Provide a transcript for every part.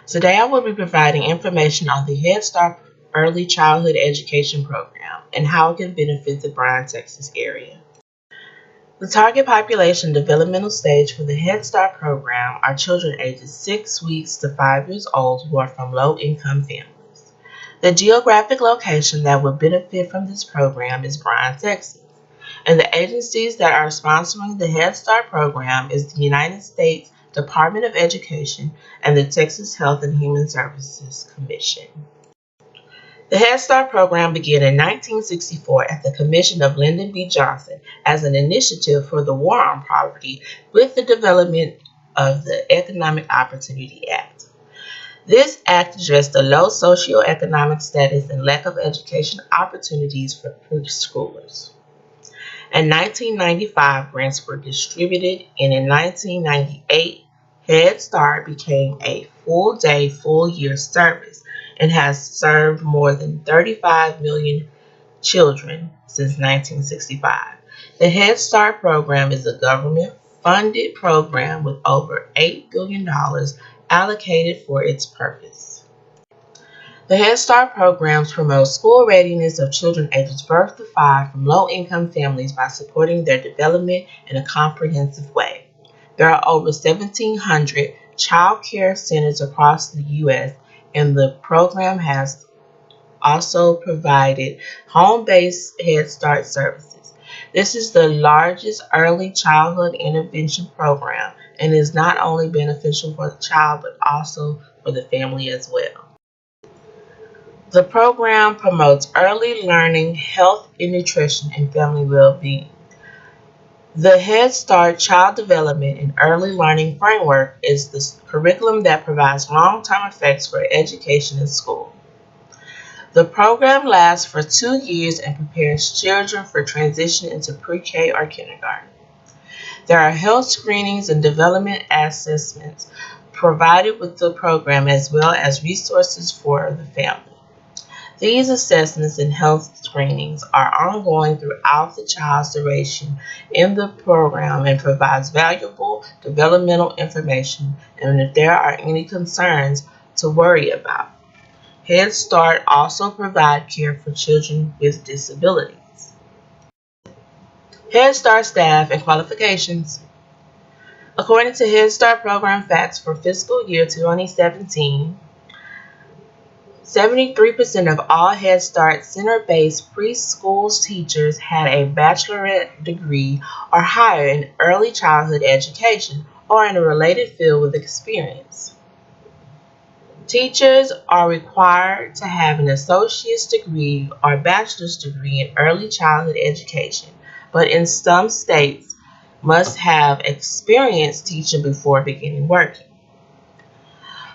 Today I will be providing information on the Head Start Early Childhood Education Program and how it can benefit the Bryan, Texas area. The target population developmental stage for the Head Start program are children ages 6 weeks to 5 years old who are from low-income families. The geographic location that would benefit from this program is Bryan, Texas, and the agencies that are sponsoring the Head Start program is the United States Department of Education and the Texas Health and Human Services Commission. The Head Start program began in 1964 at the commission of Lyndon B. Johnson as an initiative for the war on poverty with the development of the Economic Opportunity Act. This act addressed the low socioeconomic status and lack of education opportunities for preschoolers. In 1995, grants were distributed, and in 1998, Head Start became a full-day, full-year service and has served more than 35 million children since 1965. The Head Start program is a government-funded program with over $8 billion allocated for its purpose. The Head Start programs promote school readiness of children ages birth to 5 from low-income families by supporting their development in a comprehensive way. There are over 1,700 child care centers across the U.S., and the program has also provided home-based Head Start services. This is the largest early childhood intervention program and is not only beneficial for the child but also for the family as well. The program promotes early learning, health and nutrition, and family well-being. The Head Start Child Development and Early Learning Framework is the curriculum that provides long-term effects for education in school. The program lasts for 2 years and prepares children for transition into pre-K or kindergarten. There are health screenings and development assessments provided with the program as well as resources for the family. These assessments and health screenings are ongoing throughout the child's duration in the program and provides valuable developmental information and if there are any concerns to worry about. Head Start also provides care for children with disabilities. Head Start staff and qualifications. According to Head Start program facts for fiscal year 2017, 73% of all Head Start center-based preschool teachers had a bachelorette degree or higher in early childhood education or in a related field with experience. Teachers are required to have an associate's degree or bachelor's degree in early childhood education, but in some states must have experience teaching before beginning working.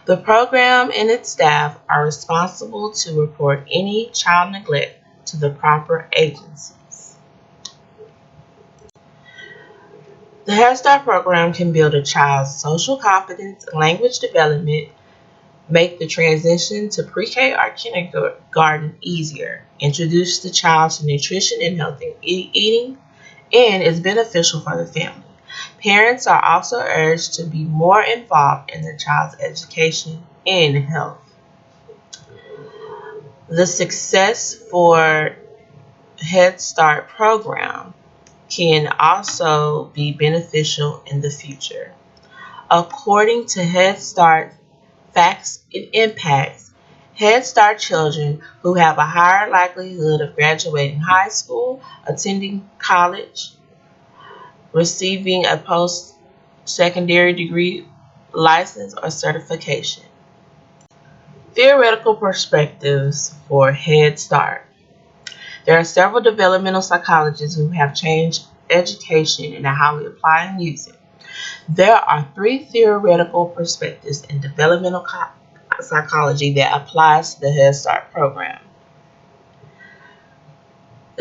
The program and its staff are responsible to report any child neglect to the proper agencies. The Head Start program can build a child's social competence and language development, make the transition to pre-K or kindergarten easier, introduce the child to nutrition and healthy eating, and is beneficial for the family. Parents are also urged to be more involved in their child's education and health. The success for Head Start program can also be beneficial in the future. According to Head Start Facts and Impacts, Head Start children who have a higher likelihood of graduating high school, attending college, receiving a post-secondary degree, license, or certification. Theoretical perspectives for Head Start. There are several developmental psychologists who have changed education and how we apply and use it. There are 3 theoretical perspectives in developmental psychology that applies to the Head Start program.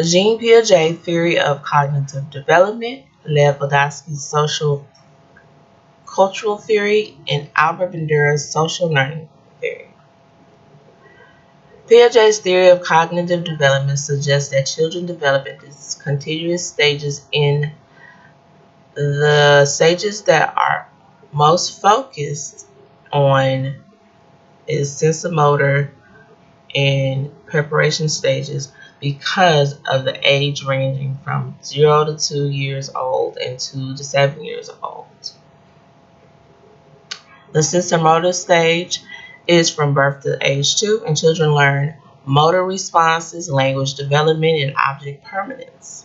Jean Piaget's theory of cognitive development, Lev Vygotsky's social cultural theory, and Albert Bandura's social learning theory. Piaget's theory of cognitive development suggests that children develop at these continuous stages in the stages that are most focused on is sensomotor and preparation stages because of the age ranging from 0 to 2 years old and 2 to 7 years old. The sensomotor stage is from birth to age 2, and children learn motor responses, language development, and object permanence.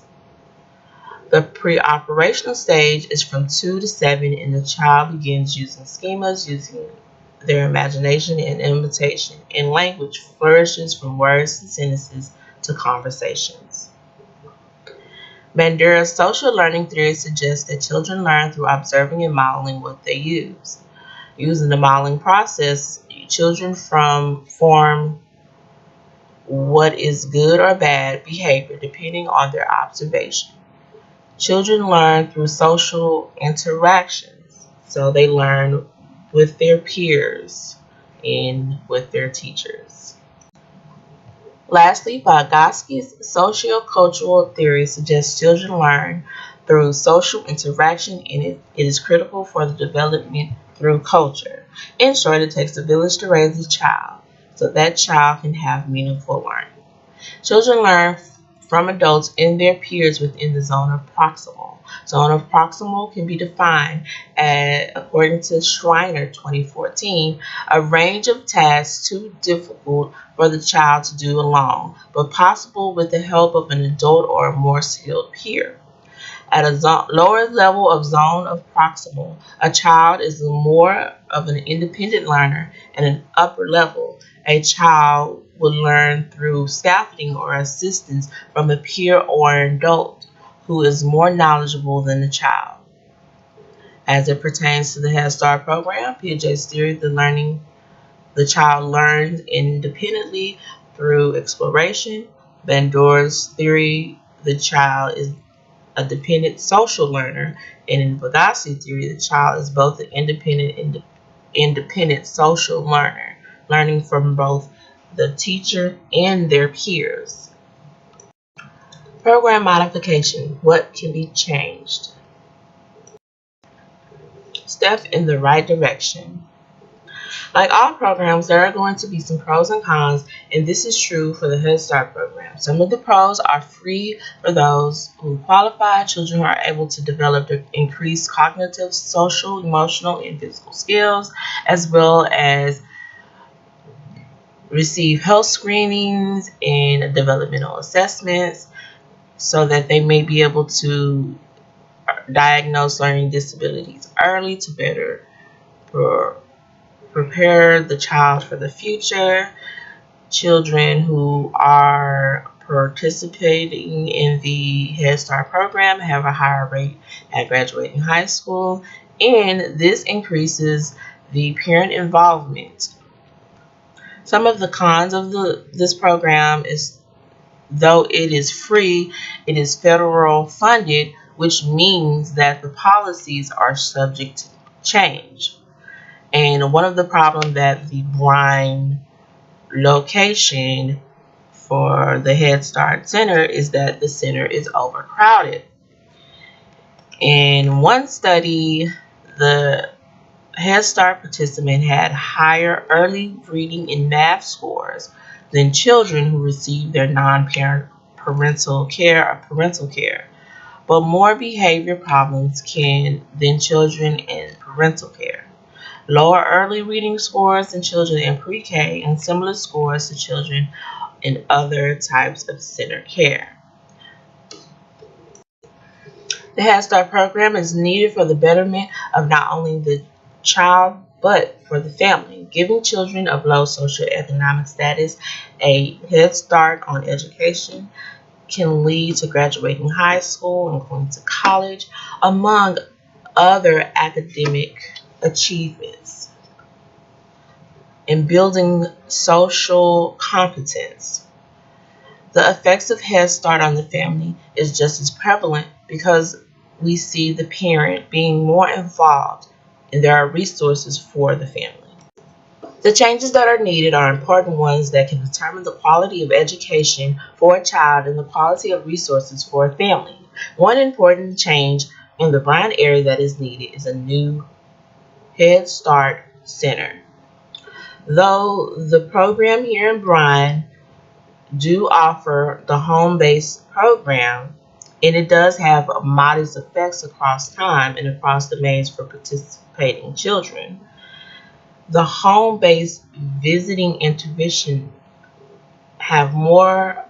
The pre-operational stage is from 2 to 7, and the child begins using schemas, using their imagination and imitation, and language flourishes from words and sentences to conversations. Bandura's social learning theory suggests that children learn through observing and modeling what they use. Using the modeling process, children form what is good or bad behavior depending on their observation. Children learn through social interactions, so they learn with their peers and with their teachers. Lastly, Vygotsky's sociocultural theory suggests children learn through social interaction, and it is critical for the development through culture. In short, it takes a village to raise a child, so that child can have meaningful learning. Children learn from adults and their peers within the zone of proximal. Zone of proximal can be defined as, according to Schreiner 2014, a range of tasks too difficult for the child to do alone, but possible with the help of an adult or a more skilled peer. At a lower level of zone of proximal, a child is more of an independent learner, and an upper level, a child will learn through scaffolding or assistance from a peer or an adult who is more knowledgeable than the child. As it pertains to the Head Start program, Piaget's theory, the child learns independently through exploration. Bandura's theory, the child is a dependent social learner, and in Vygotsky theory, the child is both an independent social learner, learning from both the teacher and their peers. Program modification. What can be changed? Step in the right direction. Like all programs, there are going to be some pros and cons, and this is true for the Head Start program. Some of the pros are free for those who qualify. Children are able to develop their increased cognitive, social, emotional, and physical skills, as well as receive health screenings and developmental assessments so that they may be able to diagnose learning disabilities early to better prepare the child for the future. Children who are participating in the Head Start program have a higher rate at graduating high school, and this increases the parent involvement. Some of the cons of this program is, though it is free, it is federal funded, which means that the policies are subject to change. And one of the problems that the Bryan location for the Head Start Center is that the center is overcrowded. In one study, the Head Start participant had higher early reading and math scores than children who received their parental care, but more behavior problems than children in parental care. Lower early reading scores in children in pre-K, and similar scores to children in other types of center care. The Head Start program is needed for the betterment of not only the child but for the family. Giving children of low socioeconomic status a head start on education can lead to graduating high school and going to college, among other academic achievements, and building social competence. The effects of Head Start on the family is just as prevalent because we see the parent being more involved and there are resources for the family. The changes that are needed are important ones that can determine the quality of education for a child and the quality of resources for a family. One important change in the Bryan area that is needed is a new Head Start Center. Though the program here in Bryan do offer the home-based program, and it does have modest effects across time and across domains for participating children, the home-based visiting intervention have more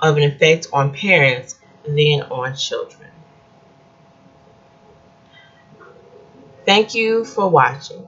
of an effect on parents than on children. Thank you for watching.